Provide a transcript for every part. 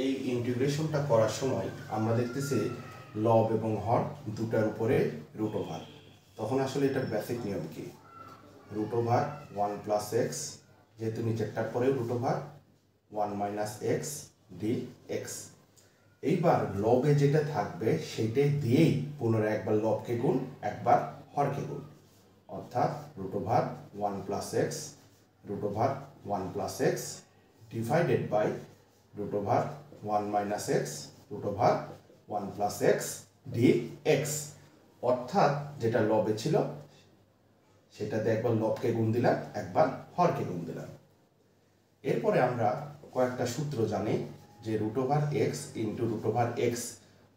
এই ইন্টিগ্রেশনটা করার সময় আমরা দেখতেছি লব এবং হর দুটার উপরে রুট ওভার। তখন আসলে এটার বেসিক নিয়ম কি? রুট ওভার 1 প্লাস এক্স, যেহেতু নিচেরটার পরে root over 1 minus x d x. এইবার লবে যেটা থাকবে সেইটাই দিয়েই পুনরায় একবার লবকে গুণ একবার হরকে গুণ, অর্থাৎ root over 1 plus x root over 1 plus x divided by root over 1 minus x root over 1 plus x d x. অর্থাৎ যেটা লবে ছিল সেটাতে একবার লবকে গুণ দিলাম, একবার হরকে গুণ দিলাম। এরপরে আমরা কয়েকটা সূত্র জানি যে root over x into root over x,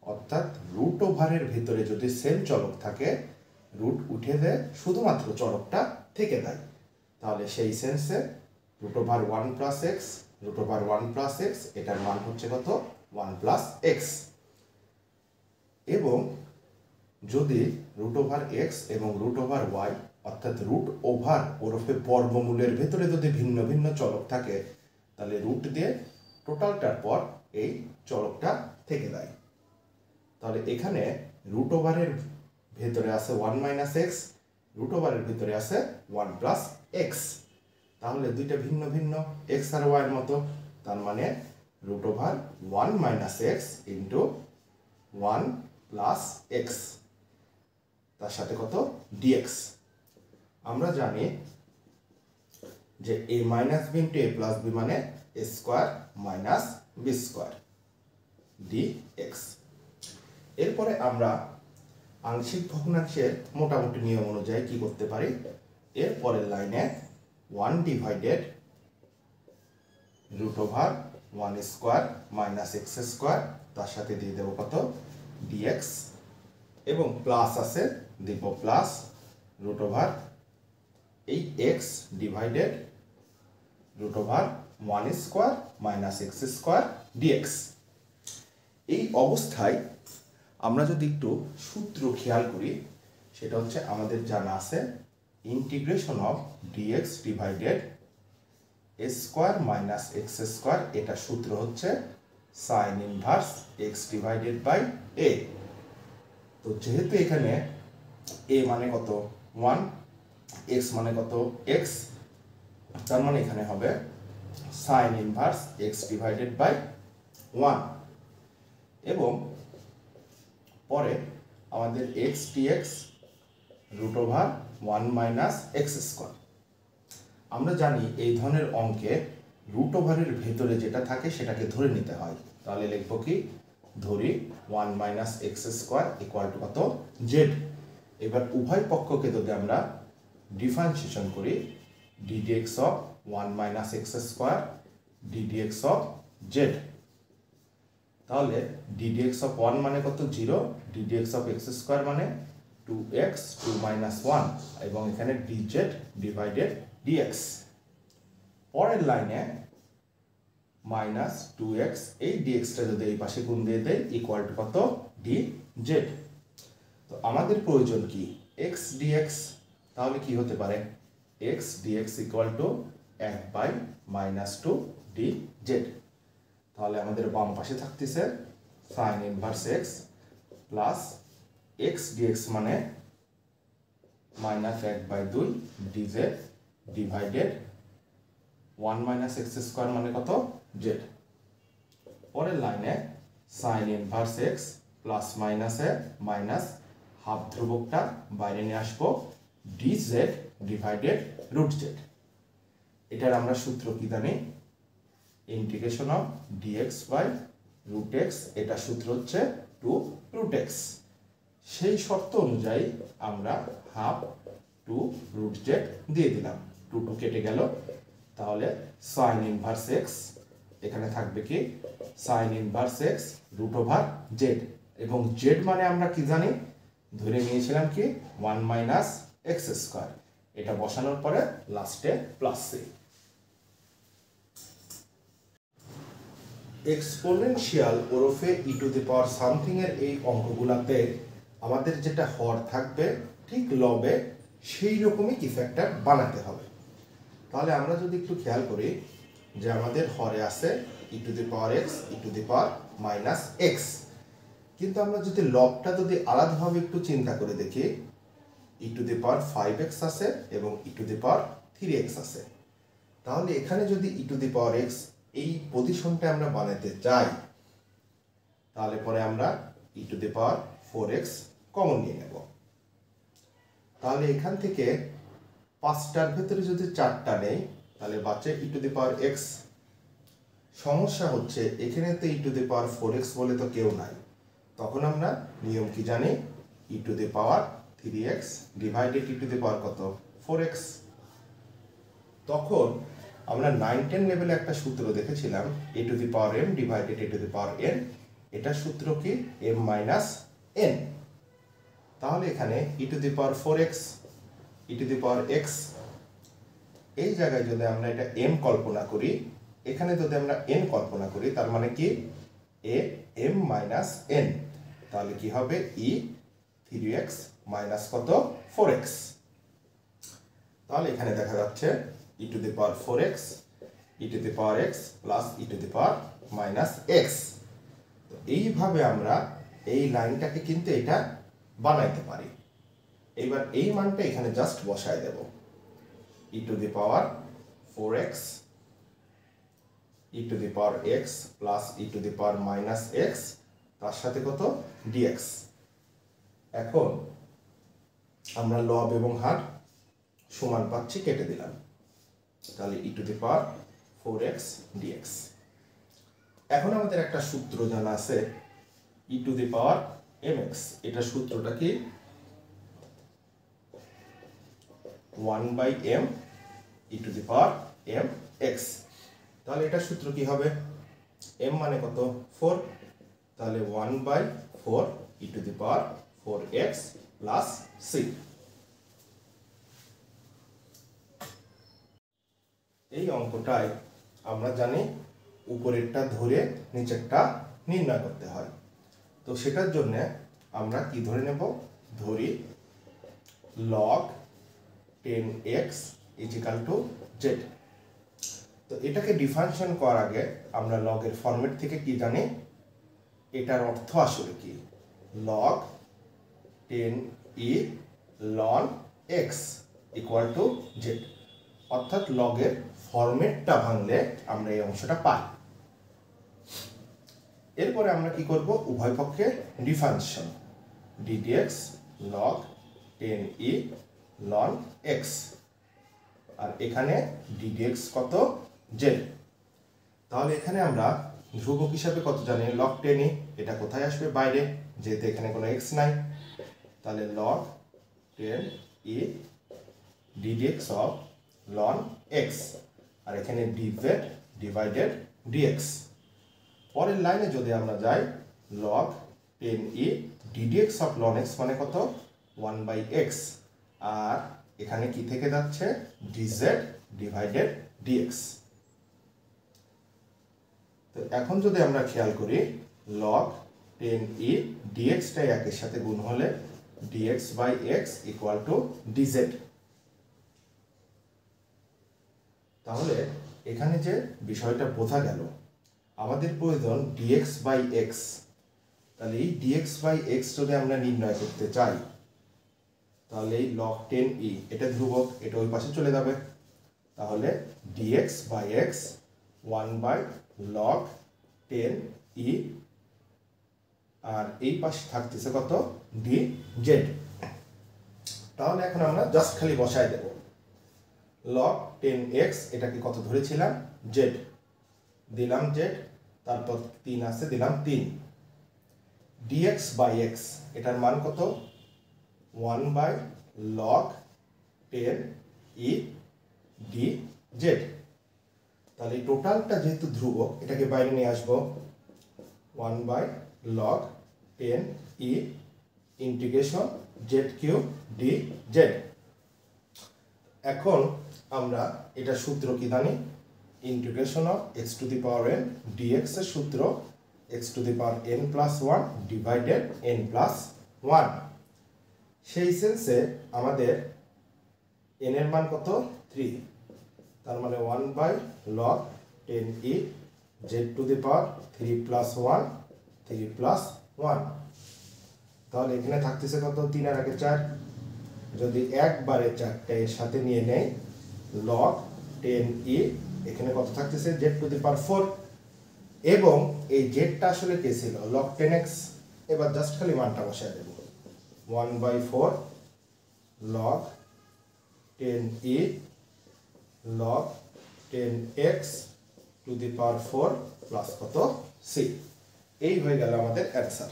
অর্থাৎ রুট ওভারের ভিতরে যদি সেম চলক থাকে রুট উঠে দেয়, শুধুমাত্র চলকটা থেকে দেয়। তাহলে সেই সেন্সে root over 1 plus x root over 1 plus X এটার মান হচ্ছে কত? 1 প্লাস এক্স। এবং যদি রুট ওভার এক্স এবং রুট ওভার ওয়াই, অর্থাৎ রুট ওভার ওরফে বর্গমূলের ভেতরে যদি ভিন্ন ভিন্ন চলক থাকে তাহলে রুট দিয়ে টোটালটার পর এই চলকটা থেকে দেয়। তাহলে এখানে রুট ওভারের ভেতরে আছে 1 মাইনাস এক্স, রুট ওভারের ভিতরে আছে 1 প্লাস এক্স। তাহলে দুইটা ভিন্ন ভিন্ন এক্স আর ওয়াই এর মতো, তার মানে root over 1 minus X into 1 plus X, তার সাথে কত? ডিএক্স। আমরা জানি যে A minus B into A plus B মানে A square minus B square DX. এরপরে আমরা আংশিক ভগ্নাংশের মোটামুটি নিয়ম অনুযায়ী কি করতে পারি? এর পরের লাইনে 1 divided root over 1 square minus x square, তার সাথে দিয়ে দেবো কত? ডিএক্স। এবং প্লাস আছে, দিব প্লাস রুট ওভার এই x divided root over 1 square minus x square dx. এই অবস্থায় আমরা যদি একটু সূত্র খেয়াল করি, সেটা হচ্ছে আমাদের জানা আছে integration of DX divided A square minus x square, এটা সূত্র হচ্ছে sine inverse x divided by A. তো যেহেতু এখানে এ মানে কত? 1, এক্স মানে কত? এক্স, তার মানে এখানে হবে sine inverse x divided by 1। এবং পরে আমাদের x dx root over 1 minus x square. আমরা জানি এই ধরনের অঙ্কে রুট ওভারের ভেতরে যেটা থাকে সেটাকে ধরে নিতে হয়। তাহলে লিখবো কি? ধরি 1 minus x square equal to কত? জেড। এবার উভয় পক্ষকে যদি আমরা ডিফারেন্সিয়েশন করি, ddx of 1 minus x square ddx of Z, তাহলে ডিডিএক্স অফ 1 মানে কত? 0, ডিডিএক্স অফ এক্স স্কোয়ার মানে 2x 2 মাইনাস 1, এবং এখানে ডিজেড ডিভাইডেড ডিএক্স। পরের লাইনে মাইনাস 2x, এই ডিএক্সটা যদি এই পাশে গুণ দিয়ে দেয় ইকুয়াল টু কত? D Z. তো আমাদের প্রয়োজন কি? x dx। তাহলে কি হতে পারে? x dx equal to 1 by minus 2 d z. তাহলে আমাদের বাম পাশে থাকতেছে sine inverse x plus x dx মানে minus 1 by 2 d z divided 1 minus x square মানে কত? জেড। পরের লাইনে সাইন ইনভার্স এক্স প্লাস মাইনাসে মাইনাস হাফ ধ্রুবকটা বাইরে নিয়ে আসবো, d z divided root z. এটার আমরা সূত্র কি জানি? Integration of dx by root x, এটা সূত্র হচ্ছে 2 রুট এক্স। সেই শর্ত অনুযায়ী আমরা হাফ 2 রুট জেড দিয়ে দিলাম, 2 2 কেটে গেল। তাহলে সাইন ইনভার্স এক্স এখানে থাকবে কি? Sine inverse x root over z, এবং জেড মানে আমরা কি জানি? ধরে নিয়েছিলাম কি? 1 মাইনাস এক্স স্কোয়ার। এটা বসানোর পরে লাস্টে প্লাস সি। এক্সপোনেনশিয়াল ওরফে ই টু দি পাওয়ার সামথিং এর এই অঙ্কগুলোতে আমাদের যেটা হর থাকবে ঠিক লবে সেই রকমই কি ফ্যাক্টর বানাতে হবে। তাহলে আমরা যদি একটু খেয়াল করি যে আমাদের হরে আছে e to the power x e to the power minus x. কিন্তু আমরা যদি লবটা যদি আলাদাভাবে একটু চিন্তা করে দেখি, ই টু দি পাওয়ার 5x আছে এবং ই টু দি পাওয়ার 3x আছে, তাহলে এখানে যদি ই টু দি পাওয়ার এক্স এই পজিশনটা আমরা বানাতে চাই, তাহলে পরে আমরা ই to the power 4x common নিয়ে নেব। তাহলে এখান থেকে 5টার ভেতরে যদি 4টা নেই, তাহলে বাঁচে ই টু দি পাওয়ার এক্স। সমস্যা হচ্ছে এখানে তো ই টু দি পাওয়ার 4x বলে তো কেউ নাই, তখন আমরা নিয়ম কি জানি, e to the power 3x divided e to the power কত 4x। তখন আমরা 9-10 লেভেলে একটা সূত্র দেখেছিলাম, a to the power m divided a to the power n, এটা সূত্র কি m মাইনাস n। তাহলে এখানে e to the power 4x e to the power x, এই জায়গায় যদি আমরা এটা m কল্পনা করি, এখানে যদি আমরা n কল্পনা করি, তার মানে কি a m মাইনাস n, তাহলে কি হবে ই 3x মাইনাস কত 4x। তাহলে এখানে দেখা যাচ্ছে e to the power 4x e to the power x plus e to the power minus x। তো এইভাবে আমরা এই লাইনটাকে কিন্তু এটা বানাইতে পারি। এইবার এই মানটা এখানে জাস্ট বসায় দেব, e to the power 4x e to the power x plus e to the power minus x, তার সাথে কত dx। এখন আমরা লব এবং হার সমান পাচ্ছি, কেটে দিলাম, তাহলে ই to the power 4x dx। এখন আমাদের একটা সূত্র জানা আছে, e to the power mx, এটা সূত্রটা কি 1/m E to the power mx। তাহলে এটা সূত্র কি হবে, m মানে কত 4, তাহলে 1/4 e to the power 4x plus c। এই অঙ্কটায় আমরা জানি উপরেরটা ধরে নিচেরটা নির্ণয় করতে হয়। তো সেটার জন্য আমরা কি ধরে নেব, ধরি log 10x is equal two z। তো এটাকে ডিফারেন্সিয়েশন করার আগে আমরা লগের ফরম্যাট থেকে কি জানি, এটার অর্থ আসলে কি, log 10e ln x equal to z, অর্থাৎ লগের ফরম্যাটটা ভাঙলে আমরা এই অংশটা পাই। এরপরে আমরা কি করব, উভয় পক্ষে differentiation, ddx log 10e ln x, আর এখানে ddx কত z। তাহলে এখানে আমরা ধ্রুবক হিসাবে কত জানি, log 10e, এটা কোথায় আসবে বাইরে, যেহেতু এখানে কোনো x নাই, তাহলে log 10e ddx of ln x, আর এখানে dz ডিভাইডেড dx। পরের লাইনে যদি আমরা যাই, log 10e ddx of ln x মানে কত 1/x, আর এখানে কি থেকে যাচ্ছে dz ডিভাইডেড dx। তো এখন যদি আমরা খেয়াল করি, log 10e dx টাই একের সাথে গুণ হলে dx/x ইকুয়াল টু dz। তাহলে এখানে যে বিষয়টা বোঝা গেল, আমাদের প্রয়োজন dx/x। তাহলে এই dx/x যদি আমরা নির্ণয় করতে চাই, তাহলে এই log 10e, এটা ধ্রুবক, এটা ওই পাশে চলে যাবে, তাহলে dx/x 1/log 10e, আর এই পাশে থাকতেছে কত dz। তাহলে এখন আমরা জাস্ট খালি বসায় দেব, log 10x এটাকে কত ধরেছিলাম z, দিলাম z, তারপর 3 আছে দিলাম 3, dx/x এটার মান কত 1/log 10e dz। তাহলে টোটালটা যেহেতু ধ্রুবক, এটাকে বাইরে নিয়ে আসবো, 1/log 10e integration z³ dz। এখন আমরা এটা সূত্র কি জানি, integration of x two the power n dx এর সূত্র x two the power n plus 1 divided n plus 1। সেই সেন্সে আমাদের n এর মান কত 3, তার মানে 1/log 10e Z two the power 3 plus 1 3 plus 1, তাহলে এখানে থাকতেছে কত 3 আর আগে 4, যদি একবারে 4টা এর সাথে নিয়ে নেই log 10e, এখানে কত থাকতেছে জেড টু দি পাওয়ার 4, এবং এই জেডটা আসলে কে ছিল log 10x, এবার জাস্ট খালি মানটা বসায় দেব 1/4 log 10e log 10x two the power 4 plus কত c, এই হয়ে গেল আমাদের অ্যান্সার।